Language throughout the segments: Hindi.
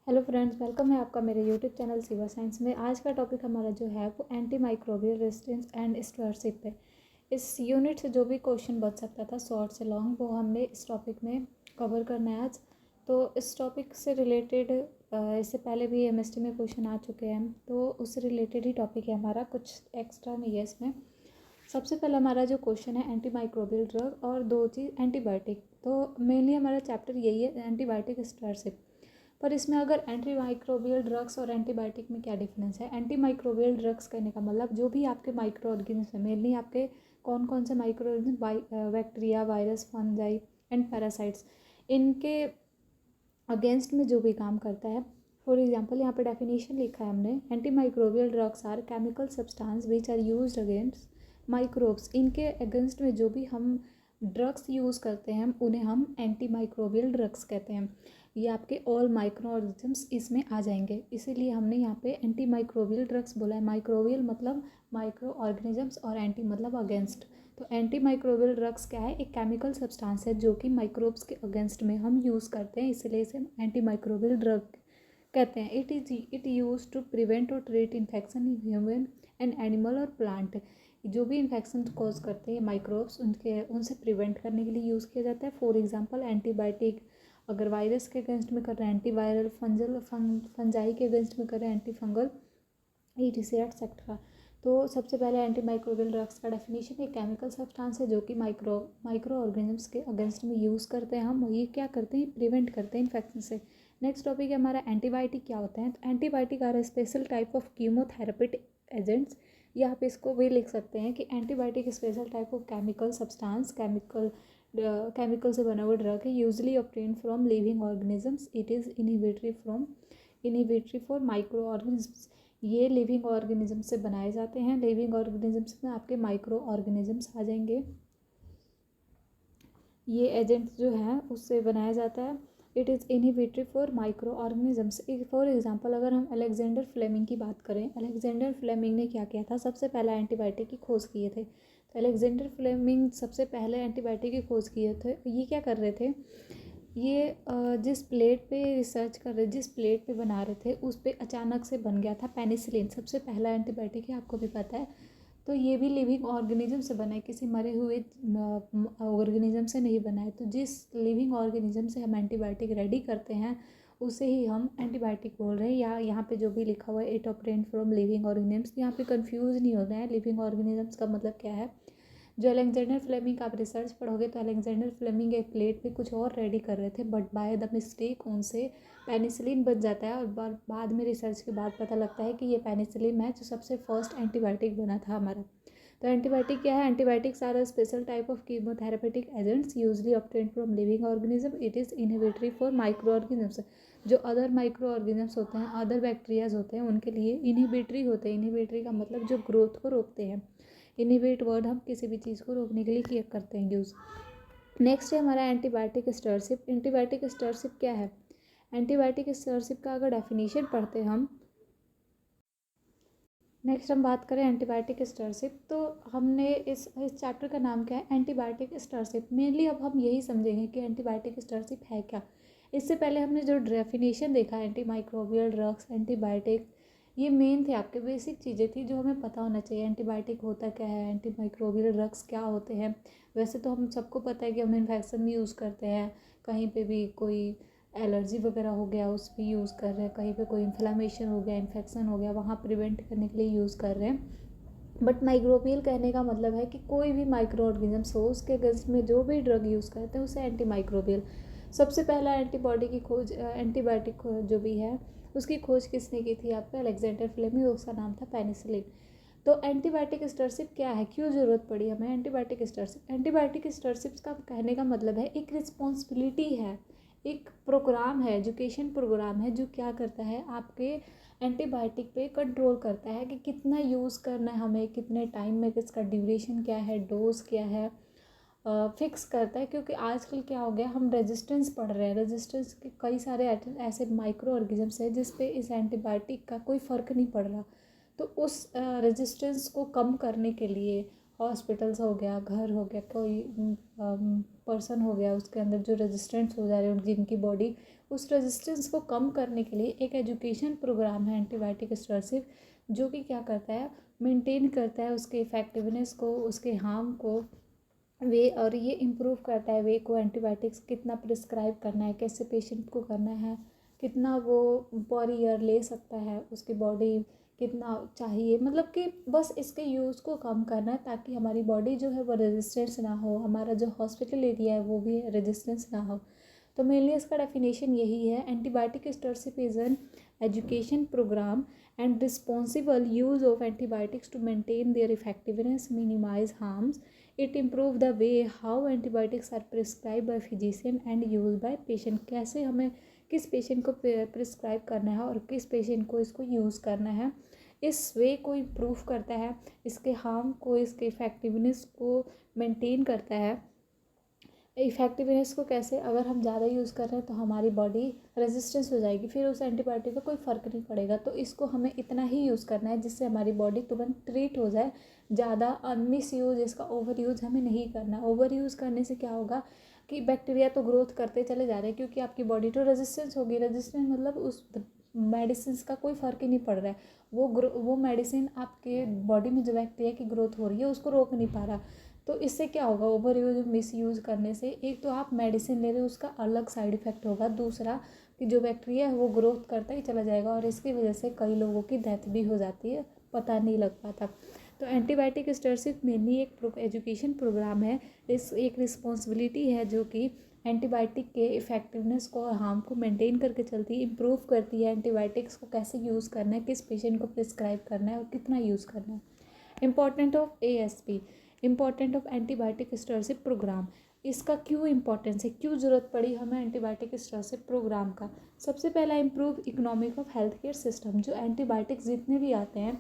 हेलो फ्रेंड्स, वेलकम है आपका मेरे यूट्यूब चैनल सिवा साइंस में। आज का टॉपिक हमारा जो है वो एंटी माइक्रोबियल रेजिस्टेंस एंड स्टोरशिप है। इस यूनिट से जो भी क्वेश्चन बच सकता था शॉर्ट से लॉन्ग, वो हमने इस टॉपिक में कवर करना है आज। तो इस टॉपिक से रिलेटेड इससे पहले भी एमएसटी में क्वेश्चन आ चुके हैं, तो उससे रिलेटेड ही टॉपिक है हमारा, कुछ एक्स्ट्रा नहीं है इसमें। सबसे पहले हमारा जो क्वेश्चन है एंटी माइक्रोबियल ड्रग और दो चीज़ एंटीबायोटिक। तो मेनली हमारा चैप्टर यही है, एंटीबायोटिक स्टोरशिप। पर इसमें अगर एंटी माइक्रोबियल ड्रग्स और एंटीबायोटिक में क्या डिफरेंस है। एंटी माइक्रोबियल ड्रग्स कहने का मतलब जो भी आपके माइक्रो ऑर्गेनिज्म है, मेनली आपके कौन कौन से micro organism, bacteria, virus, fungi and parasites, इनके अगेंस्ट में जो भी काम करता है। फॉर एग्जांपल यहाँ पे डेफिनेशन लिखा है हमने, antimicrobial drugs are chemical substance which are used against microbes. इनके अगेंस्ट में जो भी हम ड्रग्स यूज़ करते हैं उन्हें हम एंटी माइक्रोबियल ड्रग्स कहते हैं। ये आपके ऑल माइक्रो ऑर्गेनिजम्स इसमें आ जाएंगे, इसीलिए हमने यहाँ पे एंटी माइक्रोबियल ड्रग्स बोला है। माइक्रोबियल मतलब माइक्रो ऑर्गेनिजम्स और एंटी मतलब अगेंस्ट। तो एंटी माइक्रोबियल ड्रग्स क्या है, एक केमिकल सब्सटेंस है जो कि माइक्रोब्स के अगेंस्ट में हम यूज़ करते हैं, इसलिए इसे एंटी माइक्रोबियल ड्रग कहते हैं। इट यूज टू प्रिवेंट और treat infection in human and animal और प्लांट। जो भी इन्फेक्शन कॉज करते हैं माइक्रोब्स, उनसे प्रिवेंट करने के लिए यूज़ किया जाता है। फॉर एग्जांपल एंटीबायोटिक अगर वायरस के अगेंस्ट में कर रहे हैं, एंटीवायरल फंजाई के अगेंस्ट में कर रहे हैं, एंटी फंगल, ETC एक्सेट्रा। तो सबसे पहले एंटी माइक्रोबियल ड्रग्स का डेफिनेशन, एक केमिकल सब्सटेंस है जो कि माइक्रो ऑर्गेनिजम्स के अगेंस्ट में यूज़ करते हैं हम। ये क्या करते हैं, प्रिवेंट करते हैं इन्फेक्शन से। नेक्स्ट टॉपिक है हमारा एंटीबायोटिक क्या होता है। तो antibiotic are special type of chemotherapeutic agents. या आप इसको भी लिख सकते हैं कि antibiotic special type of chemical substance, chemical से बना हुआ ड्रग है, usually obtain from living organisms. It is inhibitory for micro organisms. ये लिविंग ऑर्गेनिज्म से बनाए जाते हैं। लिविंग ऑर्गेनिजम्स में आपके माइक्रो ऑर्गेनिजम्स आ जाएंगे। ये एजेंट जो है उससे बनाया जाता है। It is inhibitory for micro organisms. For example अगर हम अलेक्जेंडर फ्लेमिंग की बात करें, अलेक्जेंडर फ्लेमिंग ने क्या किया था, सबसे पहला एंटीबायोटिक की खोज किए थे। तो अलेक्जेंडर फ्लेमिंग सबसे पहले एंटीबायोटिक की खोज किए थे। ये क्या कर रहे थे, ये जिस प्लेट पे रिसर्च कर रहे, जिस प्लेट पे बना रहे थे, उस पे अचानक से बन गया था पेनिसिलिन। सबसे पहला एंटीबायोटिक है, आपको भी पता है। तो ये भी लिविंग ऑर्गेनिज्म से बना है, किसी मरे हुए ऑर्गेनिज्म से नहीं बना है। तो जिस लिविंग ऑर्गेनिज्म से हम एंटीबायोटिक रेडी करते हैं उसे ही हम एंटीबायोटिक बोल रहे हैं। या यहाँ पे जो भी लिखा हुआ है it obtained from living organisms, यहाँ पे कंफ्यूज नहीं होना है। लिविंग ऑर्गेनिजम्स का मतलब क्या है, जो अलेक्जेंडर फ्लेमिंग का आप रिसर्च पढ़ोगे तो अलेक्जेंडर फ्लेमिंग एक प्लेट पे कुछ और रेडी कर रहे थे, बट बाय द मिस्टेक उनसे पेनिसिलिन बच जाता है। और बाद में रिसर्च के बाद पता लगता है कि ये पेनिसिलिन है जो सबसे फर्स्ट एंटीबायोटिक बना था हमारा। तो एंटीबायोटिक क्या है, antibiotics are a special type of chemotherapeutic agents usually obtained from living organism. It is inhibitory for micro organisms. जो अदर माइक्रो ऑर्गेनिजम्स होते हैं, अदर बैक्टीरियाज होते हैं, उनके लिए इनहिबिटरी होते हैं। इनहिबिटरी का मतलब जो ग्रोथ को रोकते हैं। इनहिबिट वर्ड हम किसी भी चीज़ को रोकने के लिए किया करते हैं यूज़। नेक्स्ट है हमारा एंटीबायोटिक स्टोरशिप। एंटीबायोटिक स्टोरशिप क्या है, एंटीबायोटिक स्टोरशिप का अगर डेफिनेशन पढ़ते हम, नेक्स्ट हम बात करें एंटीबायोटिक स्टोरशिप, तो हमने इस चैप्टर का नाम क्या है, एंटीबायोटिक स्टोरशिप। मेनली अब हम यही समझेंगे कि एंटीबायोटिक स्टोरशिप है क्या। इससे पहले हमने जो डेफिनेशन देखा एंटी माइक्रोबियल ड्रग्स, एंटीबायोटिक, ये मेन थे, आपके बेसिक चीज़ें थी जो हमें पता होना चाहिए। एंटीबायोटिक होता क्या है, एंटी माइक्रोबियल ड्रग्स क्या होते हैं। वैसे तो हम सबको पता है कि हम इन्फेक्शन में यूज़ करते हैं, कहीं पे भी कोई एलर्जी वगैरह हो गया उस पर यूज़ कर रहे हैं, कहीं पे कोई इन्फ्लामेशन हो गया, इन्फेक्शन हो गया, वहाँ प्रिवेंट करने के लिए यूज़ कर रहे हैं। बट माइक्रोबियल कहने का मतलब है कि कोई भी माइक्रो ऑर्गेनिजम्स हो, उसके अगेंस्ट में जो भी ड्रग यूज़ करते हैं उसे एंटी माइक्रोबियल। सबसे पहला एंटीबॉडी की खोज, एंटीबायोटिक जो भी है उसकी खोज किसने की थी, आपका अलेक्जेंडर फ्लेमिंग, उसका नाम था पेनिसिलिन। तो एंटीबायोटिक स्टोरशिप क्या है, क्यों ज़रूरत पड़ी हमें एंटीबायोटिक स्टोरशिप। एंटीबायोटिक स्टोरशिप का कहने का मतलब है एक रिस्पॉन्सिबिलिटी है, एक प्रोग्राम है, एजुकेशन प्रोग्राम है, जो क्या करता है आपके एंटीबायोटिक पे कंट्रोल करता है कि कितना यूज़ करना है हमें, कितने टाइम में, किसका ड्यूरेशन क्या है, डोज क्या है, फिक्स करता है। क्योंकि आजकल क्या हो गया, हम रेजिस्टेंस पढ़ रहे हैं, रेजिस्टेंस के कई सारे ऐसे माइक्रो ऑर्गेनिजम्स हैं जिस पे इस एंटीबायोटिक का कोई फ़र्क नहीं पड़ रहा। तो उस रेजिस्टेंस को कम करने के लिए हॉस्पिटल्स हो गया, घर हो गया, कोई पर्सन हो गया, उसके अंदर जो रेजिस्टेंस हो जा रहे हैं जिनकी बॉडी उस रेजिस्टेंस को कम करने के लिए एक एजुकेशन प्रोग्राम है एंटीबायोटिक स्टोरशिप, जो कि क्या करता है, मेंटेन करता है उसके इफ़ेक्टिवनेस को, उसके हार्म को वे, और ये इम्प्रूव करता है वे को, एंटीबायोटिक्स कितना प्रिस्क्राइब करना है, कैसे पेशेंट को करना है, कितना वो पर ईयर ले सकता है, उसकी बॉडी कितना चाहिए, मतलब कि बस इसके यूज़ को कम करना है ताकि हमारी बॉडी जो है वो रेजिस्टेंस ना हो, हमारा जो हॉस्पिटल एरिया है वो भी रेजिस्टेंस ना हो। तो मेनली इसका डेफिनेशन यही है, antibiotic stewardship is an education program and responsible use of antibiotics to maintain their effectiveness, minimize harms. It improve the way how antibiotics are prescribed by physician and used by patient. कैसे हमें किस पेशेंट को प्रिस्क्राइब करना है और किस पेशेंट को इसको यूज़ करना है, इस वे को इम्प्रूव करता है, इसके हार्म को, इसके इफ़ेक्टिवनेस को मेंटेन करता है। इफ़ेक्टिवनेस को कैसे, अगर हम ज़्यादा यूज़ कर रहे हैं तो हमारी बॉडी रेजिस्टेंस हो जाएगी, फिर उस एंटीबायोटिक का कोई फ़र्क नहीं पड़ेगा, तो इसको हमें इतना ही यूज़ करना है जिससे हमारी बॉडी तुरंत ट्रीट हो जाए। ज़्यादा मिस यूज़, इसका ओवर यूज़ हमें नहीं करना। ओवर यूज़ करने से क्या होगा कि बैक्टीरिया तो ग्रोथ करते चले जा रहे हैं, क्योंकि आपकी बॉडी तो रेजिस्टेंस होगी, रेजिस्टेंस मतलब उस मेडिसिन का कोई फ़र्क ही नहीं पड़ रहा है, वो मेडिसिन आपके बॉडी में जो बैक्टीरिया की ग्रोथ हो रही है उसको रोक नहीं पा रहा। तो इससे क्या होगा, ओवर यूज मिस यूज़ करने से, एक तो आप मेडिसिन ले रहे हो उसका अलग साइड इफ़ेक्ट होगा, दूसरा कि जो बैक्टीरिया है वो ग्रोथ करता ही चला जाएगा और इसकी वजह से कई लोगों की डेथ भी हो जाती है, पता नहीं लग पाता। तो एंटीबायोटिक स्टोरशिप मेनली एक एजुकेशन प्रोग्राम है, इस एक रिस्पॉन्सिबिलिटी है जो कि एंटीबायोटिक के इफ़ेक्टिवनेस को और हार्म को मेंटेन करके चलती है, इम्प्रूव करती है एंटीबायोटिक्स को कैसे यूज़ करना है, किस पेशेंट को प्रिस्क्राइब करना है और कितना यूज़ करना है। Important of ASP, important of antibiotic stewardship program. इसका क्यों इंपॉर्टेंस है, क्यों ज़रूरत पड़ी हमें एंटीबायोटिक स्टोरशिप प्रोग्राम का। सबसे पहला, improve economic of health care system. जो एंटीबायोटिक्स जितने भी आते हैं,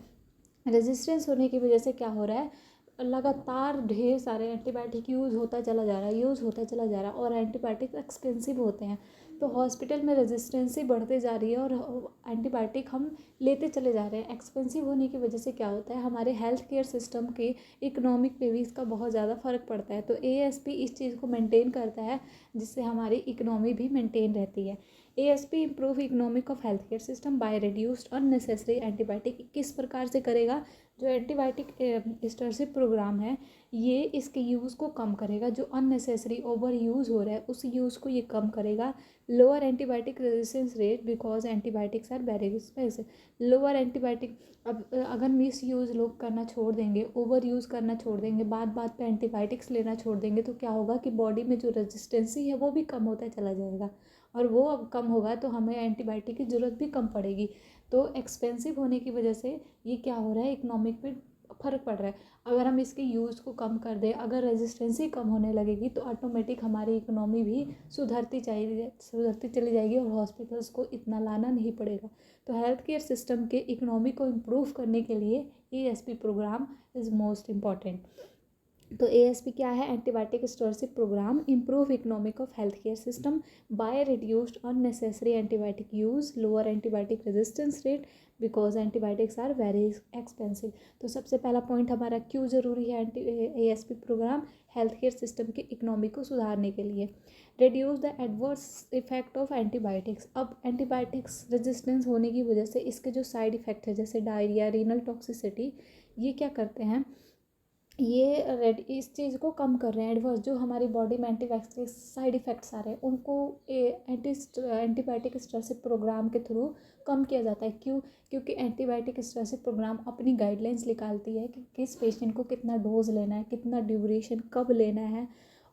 रेजिस्टेंस होने की वजह से क्या हो रहा है, लगातार ढेर सारे एंटीबायोटिक यूज़ होता चला जा रहा है, यूज़ होता चला जा रहा है, और एंटीबायोटिक एक्सपेंसिव होते हैं, तो हॉस्पिटल में रेजिस्टेंसी बढ़ते जा रही है और एंटीबायोटिक हम लेते चले जा रहे हैं। एक्सपेंसिव होने की वजह से क्या होता है, हमारे हेल्थ केयर सिस्टम के इकोनॉमिक पे भी इसका बहुत ज़्यादा फ़र्क पड़ता है। तो ASP इस चीज़ को मेंटेन करता है जिससे हमारी इकोनॉमी भी मेंटेन रहती है। ASP improve economic of health care system by reduced unnecessary antibiotic. किस प्रकार से करेगा, जो एंटीबायोटिक स्टोरशिप प्रोग्राम है ये इसके यूज़ को कम करेगा, जो अननेसेसरी ओवर यूज़ हो रहा है उस यूज़ को ये कम करेगा। Lower antibiotic resistance rate because antibiotics are very expensive. Lower antibiotic, अब अगर मिस यूज़ लोग करना छोड़ देंगे, ओवर यूज़ करना छोड़ देंगे, बात बात पे एंटीबायोटिक्स लेना छोड़ देंगे, तो क्या होगा कि बॉडी में जो रेजिस्टेंसी है वो भी कम होता चला जाएगा, और वो अब कम होगा तो हमें एंटीबायोटिक की ज़रूरत भी कम पड़ेगी। तो एक्सपेंसिव होने की वजह से ये क्या हो रहा है, इकोनॉमिक पे फ़र्क पड़ रहा है। अगर हम इसके यूज़ को कम कर दें, अगर रेजिस्टेंसी कम होने लगेगी तो ऑटोमेटिक हमारी इकोनॉमी भी सुधरती चली जाएगी और हॉस्पिटल्स को इतना लाना नहीं पड़ेगा। तो हेल्थ केयर सिस्टम के इकोनॉमी को इम्प्रूव करने के लिए ASP program is most important. तो ASP क्या है, antibiotic stewardship program improve economic of health care system by reduced unnecessary antibiotic use, lower antibiotic resistance rate because antibiotics are very expensive. तो सबसे पहला पॉइंट हमारा क्यों ज़रूरी है ASP program, health care system की इकोनॉमी को सुधारने के लिए। Reduce the adverse effect of antibiotics. अब एंटीबायोटिक्स रेजिस्टेंस होने की वजह से इसके जो साइड इफ़ेक्ट है जैसे डायरिया, रीनल टॉक्सिसिटी, ये क्या करते हैं, ये इस चीज़ को कम कर रहे हैं। एडवर्स जो हमारी बॉडी में एंटीबायोटिक्स के साइड इफ़ेक्ट्स आ रहे हैं उनको एंटीबायोटिक स्टोरशिप प्रोग्राम के थ्रू कम किया जाता है। क्यों, क्योंकि एंटीबायोटिक स्टोरशिप प्रोग्राम अपनी गाइडलाइंस निकालती है कि किस पेशेंट को कितना डोज लेना है, कितना ड्यूरेशन कब लेना है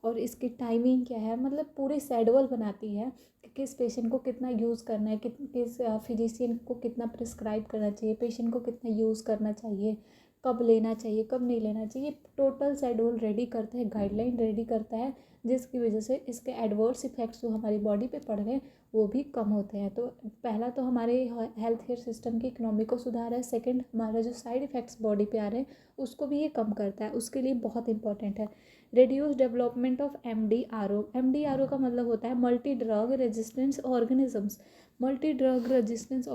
और इसकी टाइमिंग क्या है, मतलब पूरी शेड्यूल बनाती है कि किस पेशेंट को कितना यूज़ करना है, किस फिजिशियन को कितना प्रिस्क्राइब करना चाहिए, पेशेंट को कितना यूज़ करना चाहिए, कब लेना चाहिए, कब नहीं लेना चाहिए। टोटल शेड्यूल रेडी करता है, गाइडलाइन रेडी करता है, जिसकी वजह से इसके एडवर्स इफेक्ट्स जो हमारी बॉडी पे पड़ रहे हैं वो भी कम होते हैं। तो पहला तो हमारे हेल्थ केयर सिस्टम की इकोनॉमी को सुधार है। सेकंड, हमारा जो साइड इफ़ेक्ट्स बॉडी पे आ रहे हैं उसको भी ये कम करता है, उसके लिए बहुत इंपॉर्टेंट है। Reduce development of MDRO। MDRO का मतलब होता है multi drug resistance organisms. Multi drug resistance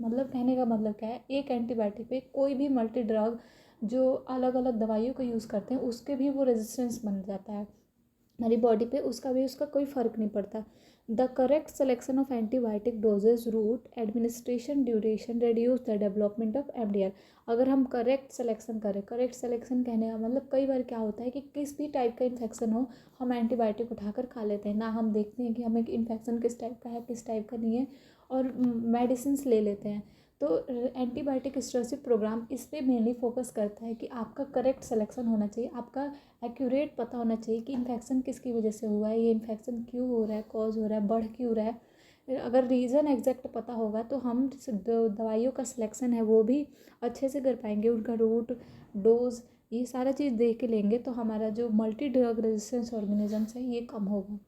मतलब कहने का मतलब क्या है, एक एंटीबायोटिक पे कोई भी मल्टी ड्रग जो अलग अलग दवाइयों को यूज़ करते हैं उसके भी वो रेजिस्टेंस बन जाता है हमारी बॉडी पे, उसका कोई फ़र्क नहीं पड़ता। The correct selection of antibiotic dosages, route, administration duration reduce the development of MDR। अगर हम करेक्ट सेलेक्शन करें, करेक्ट सेलेक्शन कहने का मतलब कई बार क्या होता है कि किस भी टाइप का इन्फेक्शन हो हम एंटीबायोटिक उठाकर खा लेते हैं, ना हम देखते हैं कि हमें इन्फेक्शन किस टाइप का है किस टाइप का नहीं है, और मेडिसिन ले लेते हैं। तो एंटीबायोटिक स्टोरेज प्रोग्राम इस पर मेनली फोकस करता है कि आपका करेक्ट सिलेक्शन होना चाहिए, आपका एक्यूरेट पता होना चाहिए कि इन्फेक्शन किसकी वजह से हुआ है, ये इन्फेक्शन क्यों हो रहा है, कॉज हो रहा है, बढ़ क्यों रहा है। अगर रीज़न एग्जैक्ट पता होगा तो हम दवाइयों का सिलेक्शन है वो भी अच्छे से कर पाएंगे, उनका रूट, डोज, ये सारा चीज़ देख के लेंगे तो हमारा जो मल्टी ड्रग रेजिस्टेंस ऑर्गेनिजम्स है ये कम होगा।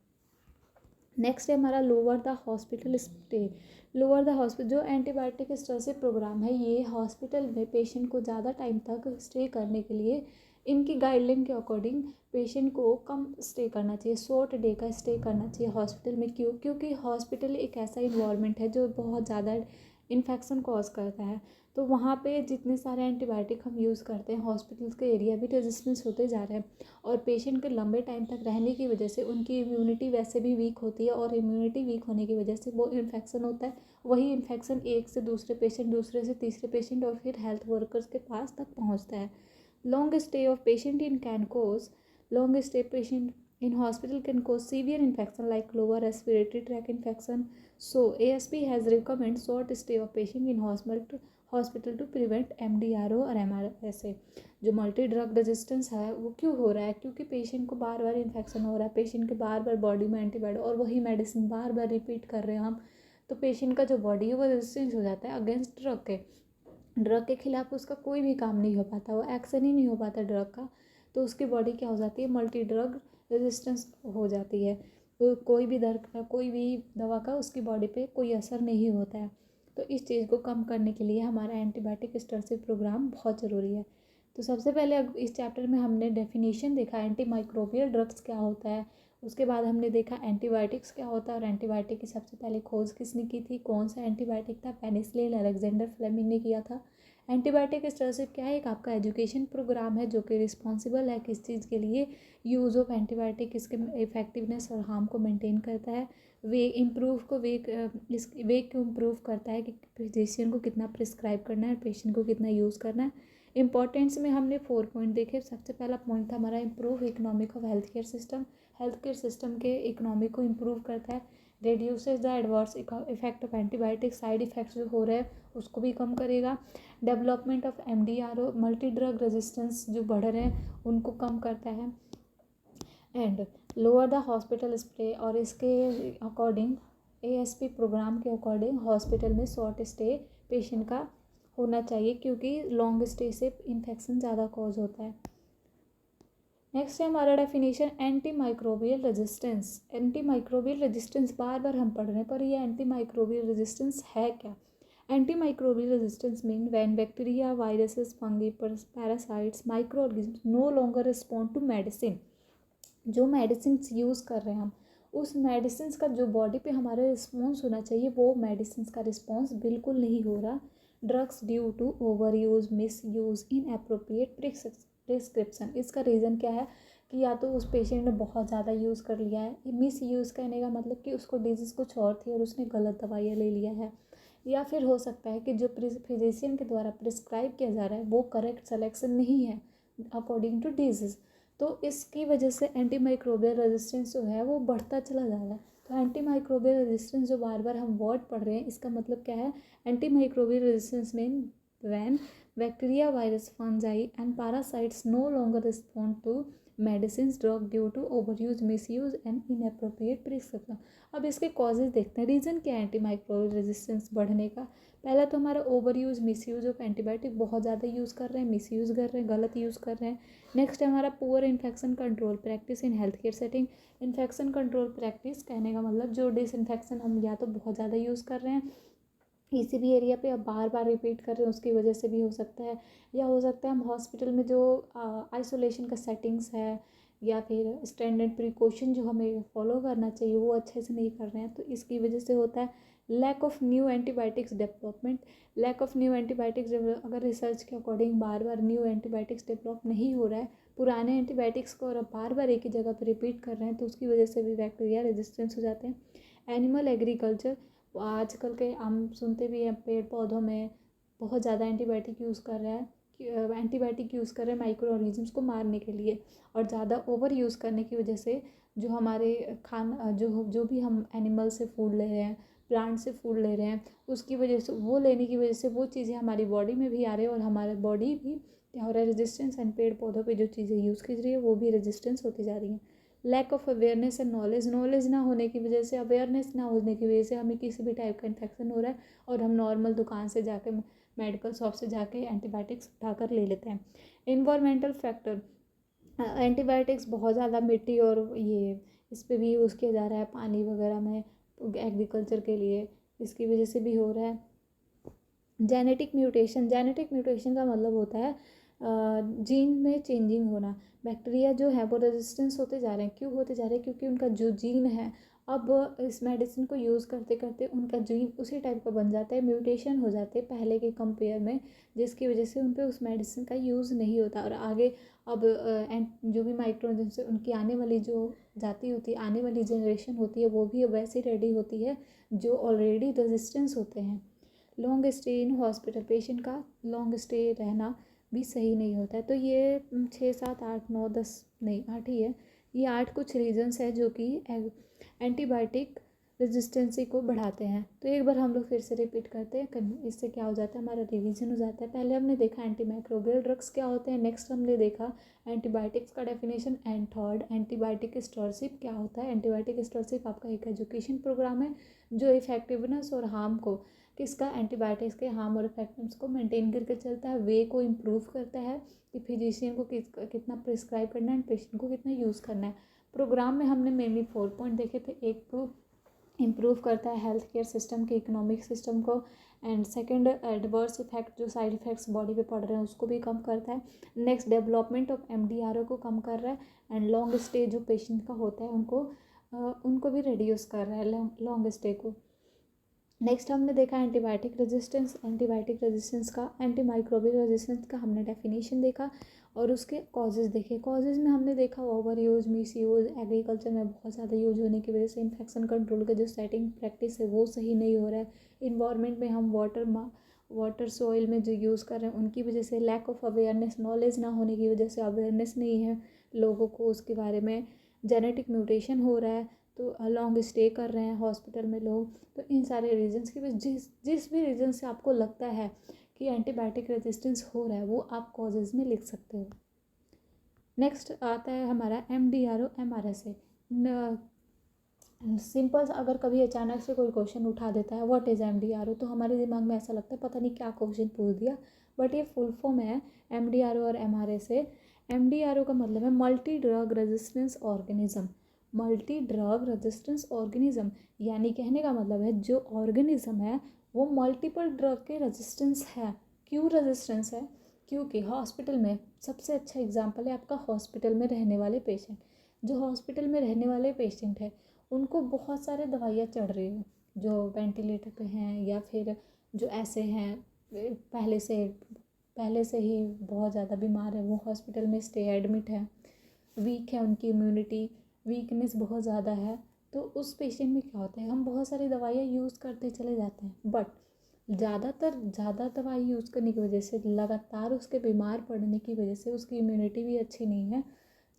नेक्स्ट है हमारा lower the hospital stay. Lower the hospital जो एंटीबायोटिक स्टोरेज प्रोग्राम है ये हॉस्पिटल में पेशेंट को ज़्यादा टाइम तक स्टे करने के लिए इनकी गाइडलाइन के अकॉर्डिंग पेशेंट को कम स्टे करना चाहिए, शॉर्ट डे का स्टे करना चाहिए हॉस्पिटल में। क्यों? क्योंकि हॉस्पिटल एक ऐसा इन्वायरमेंट है जो बहुत ज़्यादा इन्फेक्शन कॉज करता है। तो वहाँ पे जितने सारे एंटीबायोटिक हम यूज़ करते हैं हॉस्पिटल्स के एरिया भी रेजिस्टेंस होते जा रहे हैं, और पेशेंट के लंबे टाइम तक रहने की वजह से उनकी इम्यूनिटी वैसे भी वीक होती है, और इम्यूनिटी वीक होने की वजह से वो इन्फेक्शन होता है। वही इन्फेक्शन एक से दूसरे पेशेंट, दूसरे से तीसरे पेशेंट और फिर हेल्थ वर्कर्स के पास तक पहुँचता है। Long stay of patient in can cause long stay patient in hospital can cause severe infection like lower respiratory tract infection. So ASP has recommended short stay of patient in hospital to prevent MDRO और MRSA। जो मल्टी ड्रग रेजिस्टेंस है वो क्यों हो रहा है? क्योंकि पेशेंट को बार बार इन्फेक्शन हो रहा है, पेशेंट के बार बार बॉडी में एंटीबायोटिक और वही मेडिसिन बार बार रिपीट कर रहे हैं हम, तो पेशेंट का जो बॉडी है वो रेजिस्टेंस हो जाता है अगेंस्ट ड्रग के खिलाफ उसका कोई भी काम नहीं हो पाता, वो एक्शन ही नहीं हो पाता ड्रग का, तो उसकी बॉडी क्या हो जाती है, मल्टी ड्रग रेजिस्टेंस हो जाती है। तो कोई भी दर्द का कोई भी दवा का उसकी बॉडी पे कोई असर नहीं होता है। तो इस चीज़ को कम करने के लिए हमारा एंटीबायोटिक स्टोरेज प्रोग्राम बहुत ज़रूरी है। तो सबसे पहले अब इस चैप्टर में हमने डेफिनेशन देखा एंटी माइक्रोबियल ड्रग्स क्या होता है, उसके बाद हमने देखा एंटीबायोटिक्स क्या होता है, और एंटीबायोटिक की सबसे पहले खोज किसने की थी, कौन सा एंटीबायोटिक था, पेनिसिलिन अलेक्जेंडर फ्लेमिंग ने किया था। एंटीबायोटिक स्टोरेज क्या है, एक आपका एजुकेशन प्रोग्राम है जो कि रिस्पॉन्सिबल है किस चीज़ के लिए, यूज़ ऑफ एंटीबायोटिक, इसके इफेक्टिवनेस और हार्म को मेंटेन करता है, वे इस वे को इम्प्रूव करता है कि फिजिशियन को कितना प्रिस्क्राइब करना है, पेशेंट को कितना यूज़ करना है। इंपॉर्टेंस में हमने 4 पॉइंट देखे। सबसे पहला पॉइंट था हमारा improve economic of health care system के इकोनॉमी को इम्प्रूव करता है, reduces the adverse effect of antibiotic, side effects जो हो रहे हैं उसको भी कम करेगा। Development of MDRO, multi drug resistance जो बढ़ रहे हैं उनको कम करता है। And lower the hospital stay, और इसके अकॉर्डिंग ASP प्रोग्राम के अकॉर्डिंग हॉस्पिटल में शॉर्ट स्टे पेशेंट का होना चाहिए, क्योंकि लॉन्ग स्टे से इन्फेक्शन ज़्यादा कॉज होता है। नेक्स्ट है हमारा definition anti microbial resistance. Anti microbial resistance बार बार हम पढ़ रहे हैं, पर ये एंटी माइक्रोबियल रेजिस्टेंस है क्या? Anti microbial resistance mean when bacteria, viruses, fungi, parasites, microorganism no longer respond to medicine. जो मेडिसिन यूज़ कर रहे हैं हम, उस मेडिसिन का जो बॉडी पे हमारा रिस्पॉन्स होना चाहिए वो मेडिसिन का रिस्पॉन्स बिल्कुल नहीं हो रहा। Drugs due to overuse, misuse, inappropriate prescription. इसका रीज़न क्या है कि या तो उस पेशेंट ने बहुत ज़्यादा यूज़ कर लिया है, मिस यूज़ करने का मतलब कि उसको डिजीज़ कुछ और थी और उसने गलत दवाइयाँ ले लिया है, या फिर हो सकता है कि जो फिजिशियन के द्वारा प्रिस्क्राइब किया जा रहा है वो करेक्ट सेलेक्शन नहीं है अकॉर्डिंग टू डिजीज़। तो इसकी वजह से एंटी माइक्रोबियल रेजिस्टेंस जो है वो बढ़ता चला जा रहा है। तो एंटी माइक्रोबियल रेजिस्टेंस जो बार बार हम वर्ड पढ़ रहे हैं इसका मतलब क्या है, anti microbial resistance mean when bacteria, virus, fungi and parasites no longer respond to medicine, drug due to overuse, misuse and inappropriate prescription. अब इसके कॉजेज देखते हैं, रीज़न क्या है एंटी माइक्रोबियल रेजिस्टेंस बढ़ने का। पहला तो हमारा over use, miss use of antibiotic, बहुत ज़्यादा यूज़ कर रहे हैं, मिस यूज़ कर रहे हैं, गलत यूज़ कर रहे हैं। नेक्स्ट है हमारा poor infection control practice in health care setting. Infection control practice कहने का मतलब जो डिसइंफेक्शन हम या तो बहुत ज़्यादा यूज़ कर रहे हैं किसी भी एरिया पे, अब बार बार रिपीट कर रहे हैं उसकी वजह से भी हो सकता है, या हो सकता है हम हॉस्पिटल में जो आइसोलेशन का सेटिंग्स है या फिर स्टैंडर्ड प्रिकॉशन जो हमें फॉलो करना चाहिए वो अच्छे से नहीं कर रहे हैं, तो इसकी वजह से होता है। Lack of new antibiotics development, lack of new antibiotics, अगर रिसर्च के अकॉर्डिंग बार बार न्यू एंटीबायोटिक्स डेवलप नहीं हो रहा है, पुराने एंटीबायोटिक्स को और अब बार बार एक ही जगह पर रिपीट कर रहे हैं, तो उसकी वजह से भी बैक्टीरिया रेजिस्टेंस हो जाते हैं। एनिमल एग्रीकल्चर, आजकल के हम सुनते भी हैं पेड़ पौधों में बहुत ज़्यादा एंटीबायोटिक यूज़ कर रहा है, एंटीबायोटिक यूज़ कर रहे हैं माइक्रो ऑर्गेनिजम्स को मारने के लिए। और ज़्यादा ओवर यूज़ करने की वजह से जो हमारे जो भी हम एनिमल से फूड ले रहे हैं, प्लांट से फूड ले रहे हैं, उसकी वजह से, वो लेने की वजह से वो चीज़ें हमारी बॉडी में भी आ रही है और हमारा बॉडी भी क्या हो रहा है, रेजिस्टेंस, एंड पेड़ पौधों पे जो चीज़ें यूज़ की रही है वो भी रेजिस्टेंस होती जा रही हैं। Lack of awareness and knowledge ना होने की वजह से, अवेयरनेस ना होने की वजह से हमें किसी भी टाइप का इन्फेक्शन हो रहा है और हम नॉर्मल दुकान से जाके, मेडिकल शॉप से जाके एंटीबायोटिक्स उठाकर ले लेते हैं। इन्वायरमेंटल फैक्टर, एंटीबायोटिक्स बहुत ज़्यादा मिट्टी और ये इस पे भी यूज़ किया जा रहा है, पानी वगैरह में, एग्रीकल्चर के लिए, इसकी वजह से भी हो रहा है। जेनेटिक म्यूटेशन का मतलब होता है जीन में चेंजिंग होना। बैक्टीरिया जो है वो रेजिस्टेंस होते जा रहे हैं, क्यों होते जा रहे हैं, क्योंकि उनका जो जीन है, अब इस मेडिसिन को यूज़ करते करते उनका जीन उसी टाइप का बन जाता है, म्यूटेशन हो जाते हैं पहले के कंपेयर में, जिसकी वजह से उन पे उस मेडिसिन का यूज़ नहीं होता। और आगे अब जो भी माइक्रो से उनकी आने वाली जो जाती होती है, आने वाली जनरेशन होती है, वो भी वैसे रेडी होती है जो ऑलरेडी रेजिस्टेंस होते हैं। Long stay in hospital, patient का लॉन्ग स्टे रहना भी सही नहीं होता है। तो ये 6 7 8 9 10 नहीं 8 ही है, ये 8 कुछ रीजंस है जो कि एंटीबायोटिक रेजिस्टेंसी को बढ़ाते हैं। तो एक बार हम लोग फिर से रिपीट करते हैं, इससे क्या हो जाता है, हमारा रिवीजन हो जाता है। पहले हमने देखा एंटीमाइक्रोबियल ड्रग्स क्या होते हैं, नेक्स्ट हमने देखा एंटीबायोटिक्स का डेफिनेशन, एंड थर्ड एंटीबायोटिक स्टोरशिप क्या होता है। एंटीबायोटिक स्टोरशिप आपका एक एजुकेशन प्रोग्राम है जो इफेक्टिवनेस और हार्म को, किसका, एंटीबायोटिक्स के हार्म और इफेक्टिवनेस को मेंटेन करके चलता है, वे को इम्प्रूव करता है कि फिजिशियन को कितना प्रिस्क्राइब करना है एंड पेशेंट को कितना यूज़ करना है। प्रोग्राम में हमने मेनली 4 पॉइंट देखे थे। एक तो इम्प्रूव करता है हेल्थ केयर सिस्टम के इकोनॉमिक सिस्टम को, एंड सेकंड एडवर्स इफेक्ट जो साइड इफेक्ट्स बॉडी पे पड़ रहे हैं उसको भी कम करता है। नेक्स्ट डेवलपमेंट ऑफ MDRO को कम कर रहा है, एंड लॉन्ग स्टे जो पेशेंट का होता है उनको भी रिड्यूस कर रहा है लॉन्ग स्टे को। नेक्स्ट हमने देखा एंटीबायोटिक रेजिस्टेंस का, एंटीमाइक्रोबियल रेजिस्टेंस का हमने डेफिनेशन देखा और उसके कॉजेज़ देखे। कॉजेज़ में हमने देखा over use, miss use, agriculture में बहुत ज़्यादा यूज होने की वजह से इन्फेक्शन कंट्रोल का जो सेटिंग प्रैक्टिस है वो सही नहीं हो रहा है। इन्वायरमेंट में हम वाटर सॉइल में जो यूज़ कर रहे हैं उनकी वजह से, लैक ऑफ अवेयरनेस, नॉलेज ना होने की वजह से, अवेयरनेस नहीं है लोगों को उसके बारे में, जेनेटिक म्यूटेशन हो रहा है तो लॉन्ग स्टे कर रहे हैं हॉस्पिटल में लोग। तो इन सारे रीजंस की वजह, जिस भी रीज़न से आपको लगता है कि एंटीबायोटिक रेजिस्टेंस हो रहा है वो आप कॉजेज़ में लिख सकते हो। नेक्स्ट आता है हमारा MDRO MRSA। सिंपल, अगर कभी अचानक से कोई क्वेश्चन उठा देता है व्हाट इज़ MDRO, तो हमारे दिमाग में ऐसा लगता है पता नहीं क्या क्वेश्चन पूछ दिया, बट ये फुल फॉर्म है MDRO और MRSA। MDRO का मतलब है multi drug resistance organism. Multi drug resistance organism यानी कहने का मतलब है जो ऑर्गेनिज्म है वो मल्टीपल ड्रग के रेजिस्टेंस है। क्यों रेजिस्टेंस है, क्योंकि हॉस्पिटल में, सबसे अच्छा एग्जांपल है आपका हॉस्पिटल में रहने वाले पेशेंट। जो हॉस्पिटल में रहने वाले पेशेंट है उनको बहुत सारे दवाइयाँ चढ़ रही हैं, जो वेंटिलेटर पे हैं या फिर जो ऐसे हैं पहले से ही बहुत ज़्यादा बीमार है, वो हॉस्पिटल में स्टे एडमिट है, वीक है, उनकी इम्यूनिटी वीकनेस बहुत ज़्यादा है। तो उस पेशेंट में क्या होता है, हम बहुत सारी दवाइयाँ यूज़ करते चले जाते हैं, बट ज़्यादा दवाई यूज़ करने की वजह से, लगातार उसके बीमार पड़ने की वजह से उसकी इम्यूनिटी भी अच्छी नहीं है।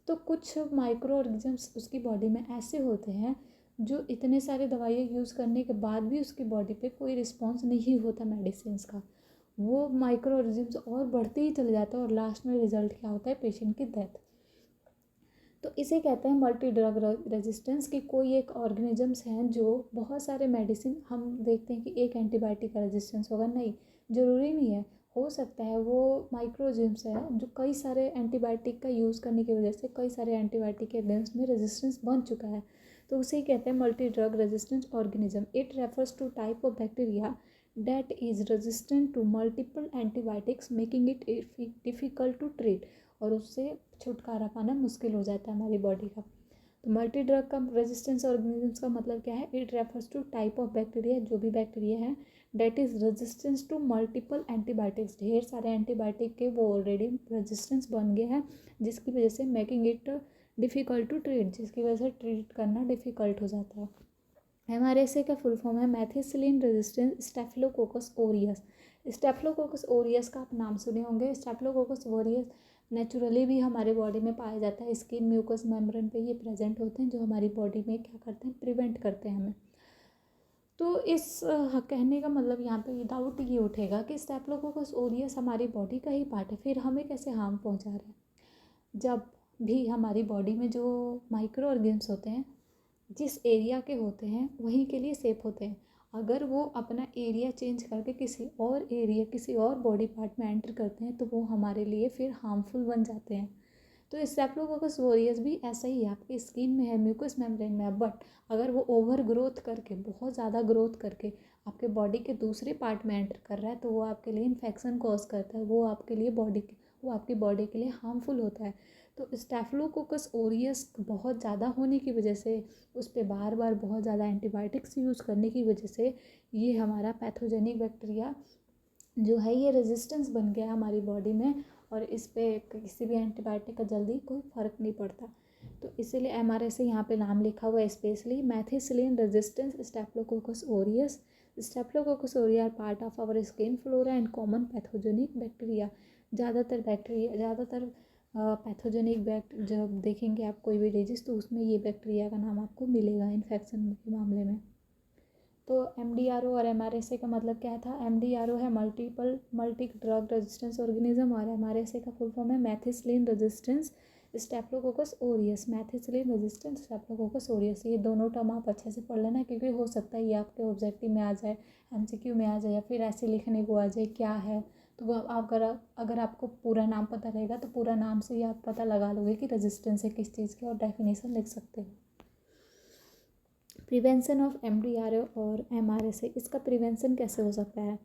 तो कुछ माइक्रो ऑर्गेनिजम्स उसकी बॉडी में ऐसे होते हैं जो इतने सारे दवाइयाँ यूज़ करने के बाद भी उसकी बॉडी पे कोई रिस्पॉन्स नहीं होता मेडिसिन का, वो माइक्रो ऑर्गेनिजम्स और बढ़ते ही चले जाते हैं और लास्ट में रिजल्ट क्या होता है, पेशेंट की डेथ। तो इसे कहते हैं मल्टी ड्रग रेजिस्टेंस, कि कोई एक ऑर्गेनिजम्स हैं जो बहुत सारे मेडिसिन, हम देखते हैं कि एक एंटीबायोटिक का रेजिस्टेंस होगा, नहीं, ज़रूरी नहीं है, हो सकता है वो माइक्रोजिम्स है जो कई सारे एंटीबायोटिक का यूज़ करने की वजह से कई सारे एंटीबायोटिक के अगेंस्ट में रेजिस्टेंस बन चुका है। तो उसे ही कहते हैं multi drug resistance organism. It refers to type of bacteria that is resistant to multiple antibiotics making it difficult to treat, और उससे छुटकारा पाना मुश्किल हो जाता है हमारी बॉडी का। तो मल्टी ड्रग का रेजिस्टेंस ऑर्गेनिजम्स का मतलब क्या है, it refers to type of bacteria, जो भी बैक्टीरिया है, that is resistance to multiple antibiotics, ढेर सारे एंटीबायोटिक के वो ऑलरेडी रेजिस्टेंस बन गए हैं, जिसकी वजह से making it difficult to treat, जिसकी वजह से ट्रीट करना डिफ़िकल्ट हो जाता है। MRSA का फुल फॉर्म है methicillin resistant staphylococcus aureus. Staphylococcus aureus का आप नाम सुने होंगे। स्टेफिलोकोकस ओरियस नेचुरली भी हमारे बॉडी में पाया जाता है। स्किन म्यूकस मेम्ब्रेन पे ये प्रेजेंट होते हैं, जो हमारी बॉडी में क्या करते हैं, प्रिवेंट करते हैं हमें। तो इस कहने का मतलब यहाँ पे डाउट ये उठेगा कि स्टेफिलोकोकस ओरियस हमारी बॉडी का ही पार्ट है, फिर हमें कैसे हार्म पहुँचा रहा है। जब भी हमारी बॉडी में जो माइक्रो ऑर्गेन्स होते हैं, जिस एरिया के होते हैं वहीं के लिए सेफ होते हैं। अगर वो अपना एरिया चेंज करके किसी और एरिया, किसी और बॉडी पार्ट में एंटर करते हैं, तो वो हमारे लिए फिर हार्मफुल बन जाते हैं। तो स्टेफिलोकोकस ओरियस भी ऐसा ही है, आपकी स्किन में है, म्यूकस मेम्ब्रेन में है, बट अगर वो ओवर ग्रोथ करके, बहुत ज़्यादा ग्रोथ करके आपके बॉडी के दूसरे पार्ट में एंटर कर रहा है, तो वो आपके लिए इन्फेक्शन कॉज करता है, वो आपके लिए वो आपकी बॉडी के लिए हार्मफुल होता है। तो स्टेफिलोकोकस ओरियस बहुत ज़्यादा होने की वजह से, उस पर बार बार बहुत ज़्यादा एंटीबायोटिक्स यूज़ करने की वजह से ये हमारा पैथोजेनिक बैक्टीरिया जो है ये रेजिस्टेंस बन गया हमारी बॉडी में, और इस पर किसी भी एंटीबायोटिक का जल्दी कोई फ़र्क नहीं पड़ता। तो इसीलिए MRSA यहाँ पे नाम लिखा हुआ है specially, methicillin resistance staphylococcus aureus. Staphylococcus aureus are part of our skin flora and common pathogenic bacteria. ज़्यादातर पैथोजेनिक जब देखेंगे आप कोई भी डिजीज़, तो उसमें ये बैक्टीरिया का नाम आपको मिलेगा इन्फेक्शन के मामले में। तो MDRO और MRSA का मतलब क्या था। MDRO है मल्टी ड्रग रेजिस्टेंस ऑर्गेनिज्म, और MRSA का फुल फॉर्म है methicillin resistance staphylococcus aureus. Methicillin resistance staphylococcus aureus, ये दोनों टर्म आप अच्छे से पढ़ लेना, क्योंकि हो सकता है ये आपके ऑब्जेक्टिव में आ जाए, MCQ में आ जाए, या फिर ऐसे लिखने को आ जाए क्या है। तो वो अगर आपको पूरा नाम पता रहेगा, तो पूरा नाम से ही आप पता लगा लोगे कि रेजिस्टेंस है किस चीज़ की, और डेफिनेशन लिख सकते हो। प्रिवेंशन ऑफ MDRO और MRSA, इसका प्रिवेंशन कैसे हो सकता है।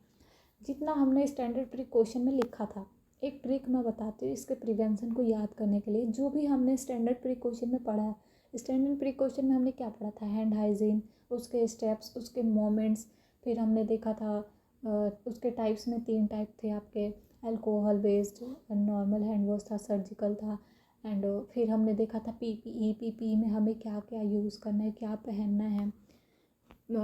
जितना हमने स्टैंडर्ड प्रिकॉशन में लिखा था, एक ट्रिक मैं बताती हूँ इसके प्रिवेंशन को याद करने के लिए। जो भी हमने स्टैंडर्ड प्रिकॉशन में पढ़ा है, स्टैंडर्ड प्रिकॉशन में हमने क्या पढ़ा था, हैंड हाइजीन, उसके स्टेप्स, उसके मोमेंट्स, फिर हमने देखा था उसके टाइप्स में 3 टाइप थे आपके, alcohol based, normal hand wash था, सर्जिकल था, एंड फिर हमने देखा था PPE में हमें क्या क्या यूज़ करना है, क्या पहनना है।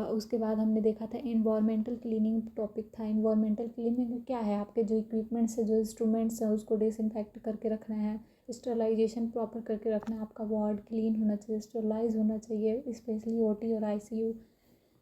उसके बाद हमने देखा था इन्वायरमेंटल क्लीनिंग टॉपिक था। इन्वायरमेंटल क्लीनिंग में क्या है, आपके जो इक्विपमेंट्स है, जो इंस्ट्रूमेंट्स हैं, उसको डिसइंफेक्ट करके रखना है, स्टरलाइजेशन प्रॉपर करके रखना है, आपका वार्ड क्लीन होना चाहिए, स्टरलाइज होना चाहिए, स्पेशली OT और ICU,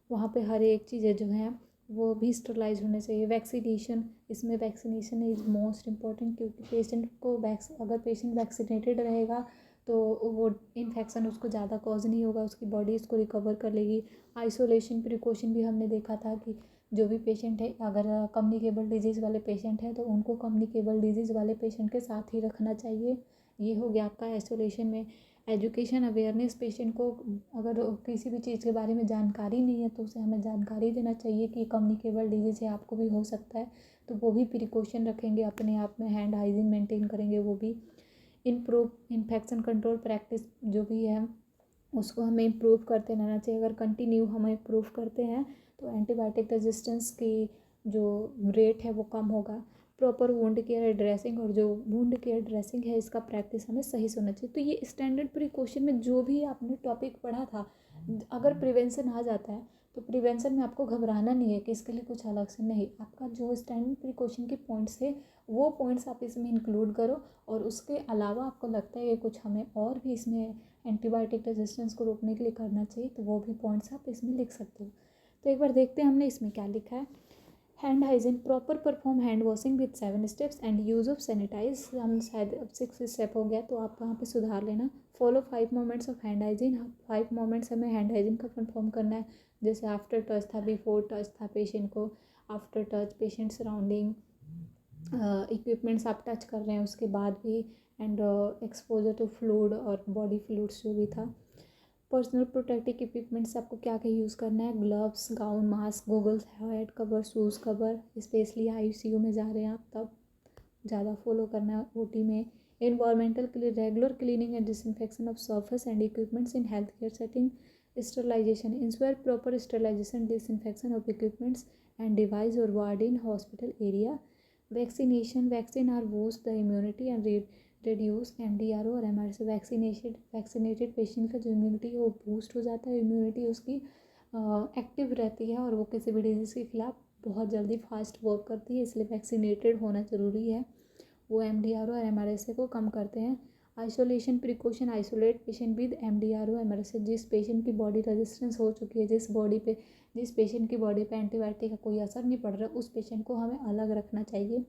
वहाँ पे हर एक चीज़ें जो हैं वो भी स्टरलाइज होने चाहिए। वैक्सीनेशन, इसमें वैक्सीनेशन इज़ मोस्ट इम्पॉर्टेंट, क्योंकि पेशेंट को अगर पेशेंट वैक्सीनेटेड रहेगा तो वो इन्फेक्शन उसको ज़्यादा कॉज नहीं होगा, उसकी बॉडी इसको रिकवर कर लेगी। आइसोलेशन प्रिकॉशन भी हमने देखा था कि जो भी पेशेंट है, अगर कम्युनिकेबल डिजीज़ वाले पेशेंट हैं, तो उनको कम्युनिकेबल डिजीज़ वाले पेशेंट के साथ ही रखना चाहिए। ये हो गया आपका आइसोलेशन में। एजुकेशन अवेयरनेस, पेशेंट को अगर किसी भी चीज़ के बारे में जानकारी नहीं है, तो उसे हमें जानकारी देना चाहिए कि कम्युनिकेबल डिजीज़ है, आपको भी हो सकता है, तो वो भी प्रिकॉशन रखेंगे अपने आप में, हैंड हाइजीन मेंटेन करेंगे वो भी। इम्प्रूव इन्फेक्शन कंट्रोल प्रैक्टिस जो भी है, उसको हमें इम्प्रूव करते रहना चाहिए। अगर कंटिन्यू हम इम्प्रूव करते हैं, तो एंटीबायोटिक रेजिस्टेंस की जो रेट है वो कम होगा। प्रॉपर वुंड केयर ड्रेसिंग, और जो वुंड केयर ड्रेसिंग है, इसका प्रैक्टिस हमें सही से होना चाहिए। तो ये स्टैंडर्ड प्रिकॉशन में जो भी आपने टॉपिक पढ़ा था, अगर प्रिवेंशन आ जाता है, तो प्रिवेंशन में आपको घबराना नहीं है कि इसके लिए कुछ अलग से नहीं, आपका जो स्टैंडर्ड प्रिकॉशन के पॉइंट्स थे, वो पॉइंट्स आप इसमें इंक्लूड करो, और उसके अलावा आपको लगता है कि कुछ हमें और भी इसमें एंटीबायोटिक रेजिस्टेंस को रोकने के लिए करना चाहिए, तो वो भी पॉइंट्स आप इसमें लिख सकते हो। तो एक बार देखते हैं हमने इसमें क्या लिखा है। Hand hygiene, proper perform hand washing with 7 steps and use of sanitise. हम शायद अब 6 स्टेप हो गया, तो आप वहाँ पे सुधार लेना। Follow 5 moments of hand hygiene. 5 moments हमें हैंड हाइजीन का परफॉर्म करना है। जैसे आफ्टर टच था, बिफोर टच था पेशेंट को, after touch, patient surrounding, equipments आप टच कर रहे हैं उसके बाद भी, एंड एक्सपोजर टू फ्लूइड और बॉडी फ्लूइड्स जो भी था। पर्सनल प्रोटेक्टिव इक्विपमेंट्स आपको क्या क्या यूज़ करना है, gloves, gown, mask, goggles, head cover, shoes cover, specially ICU में जा रहे हैं आप तब ज़्यादा फॉलो करना है। OT में environmental regular cleaning and disinfection of surface and equipments in health care setting. Sterilization, ensure proper sterilization disinfection of equipments and device और ward in hospital area. Vaccination, vaccine are boost the immunity and reduce MDRO और MRSA। वैक्सीनेटेड पेशेंट का जो इम्यूनिटी है वो बूस्ट हो जाता है, इम्यूनिटी उसकी एक्टिव रहती है और वो किसी भी डिजीज़ के खिलाफ बहुत जल्दी फास्ट वर्क करती है, इसलिए वैक्सीनेटेड होना ज़रूरी है। वो MDR और MRSA को कम करते हैं। Isolation precaution, isolate patient with MDR और MRSA। जिस पेशेंट की बॉडी रेजिस्टेंस हो चुकी है, जिस पेशेंट की बॉडी पे एंटीबायोटिक का कोई असर नहीं पड़ रहा, उस पेशेंट को हमें अलग रखना चाहिए,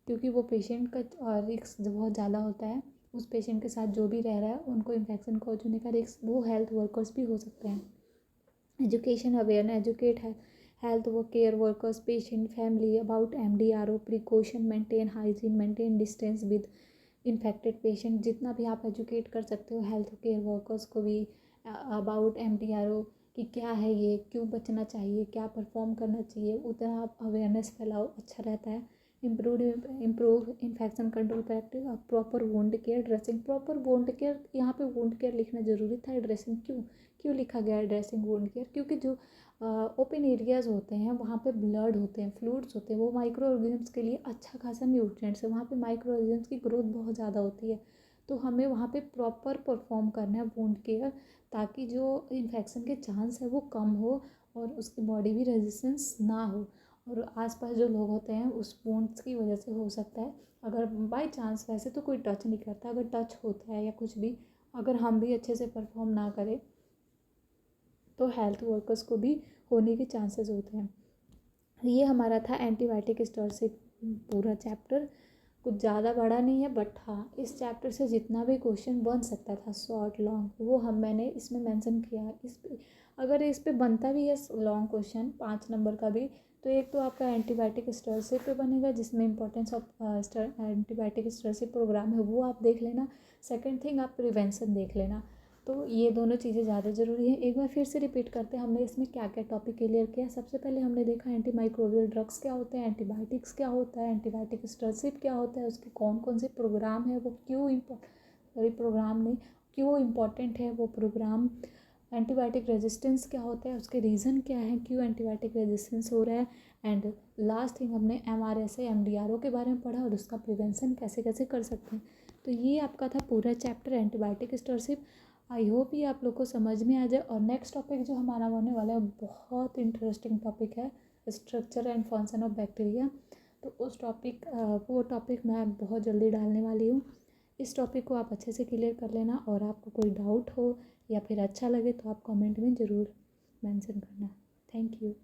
क्योंकि वो पेशेंट का रिस्क बहुत ज़्यादा होता है। उस पेशेंट के साथ जो भी रह रहा है उनको इन्फेक्शन कॉज होने का रिस्क, वो हेल्थ वर्कर्स भी हो सकते हैं। एजुकेशन अवेयरनेस, एजुकेट है हेल्थ वो care workers, patient, family about MDRO precaution, maintain hygiene, maintain distance with infected patient. जितना भी आप एजुकेट कर सकते हो हेल्थ केयर वर्कर्स को भी अबाउट MDRO कि क्या है ये, क्यों बचना चाहिए, क्या परफॉर्म करना चाहिए, उतना आप अवेयरनेस फैलाओ, अच्छा रहता है। Improve infection control practice, proper wound care dressing. Proper wound care, यहाँ पे वुंड केयर लिखना ज़रूरी था, ड्रेसिंग क्यों लिखा गया है ड्रेसिंग वुंड केयर, क्योंकि जो ओपन एरियाज़ होते हैं वहाँ पे ब्लड होते हैं, फ्लूइड्स होते हैं, वो माइक्रो ऑर्गेनिम्स के लिए अच्छा खासा न्यूट्रिएंट्स है, वहाँ पे माइक्रो ऑर्गेनिम्स की ग्रोथ बहुत ज़्यादा होती है। तो हमें वहाँ पे प्रॉपर परफॉर्म करना है वुंड केयर, ताकि जो इन्फेक्शन के चांस है वो कम हो और उसकी बॉडी भी रेजिस्टेंस ना हो, और आसपास जो लोग होते हैं उस वुंड्स की वजह से हो सकता है। अगर बाई चांस, वैसे तो कोई टच नहीं करता, अगर टच होता है या कुछ भी, अगर हम भी अच्छे से परफॉर्म ना करें तो हेल्थ वर्कर्स को भी होने के चांसेस होते हैं। ये हमारा था एंटीबायोटिक स्टोरशिप पूरा चैप्टर। कुछ ज़्यादा बड़ा नहीं है, बट हाँ इस चैप्टर से जितना भी क्वेश्चन बन सकता था शॉर्ट लॉन्ग, वो मैंने इसमें मेंशन किया है। अगर इस पे बनता भी है लॉन्ग क्वेश्चन 5 नंबर का भी, तो एक तो आपका एंटीबायोटिक स्टोरशिप पे बनेगा, जिसमें importance of antibiotic stewardship programme है वो आप देख लेना। सेकेंड थिंग आप प्रिवेंशन देख लेना। तो ये दोनों चीज़ें ज़्यादा ज़रूरी है। एक बार फिर से रिपीट करते हैं, हमने इसमें क्या क्या टॉपिक क्लियर किया। सबसे पहले हमने देखा एंटी माइक्रोबियल ड्रग्स क्या होते हैं, एंटीबायोटिक्स क्या होता है, एंटीबायोटिक स्टोरशिप क्या होता है, उसके कौन कौन से प्रोग्राम है, वो क्यों इम्पोर्टेंट है वो प्रोग्राम, एंटीबायोटिक रेजिस्टेंस क्या होता है, उसके रीज़न क्या है, क्यों एंटीबायोटिक रेजिस्टेंस हो रहा है, एंड लास्ट थिंग हमने MRSA MDRO के बारे में पढ़ा और उसका प्रिवेंशन कैसे कैसे कर सकते हैं। तो ये आपका था पूरा चैप्टर एंटीबायोटिक स्टोरशिप। आई होप ये आप लोग को समझ में आ जाए। और नेक्स्ट टॉपिक जो हमारा होने वाला है बहुत इंटरेस्टिंग टॉपिक है, structure and function of bacteria. तो वो टॉपिक मैं बहुत जल्दी डालने वाली हूँ। इस टॉपिक को आप अच्छे से क्लियर कर लेना, और आपको कोई डाउट हो या फिर अच्छा लगे तो आप कमेंट में ज़रूर मेंशन करना। Thank you.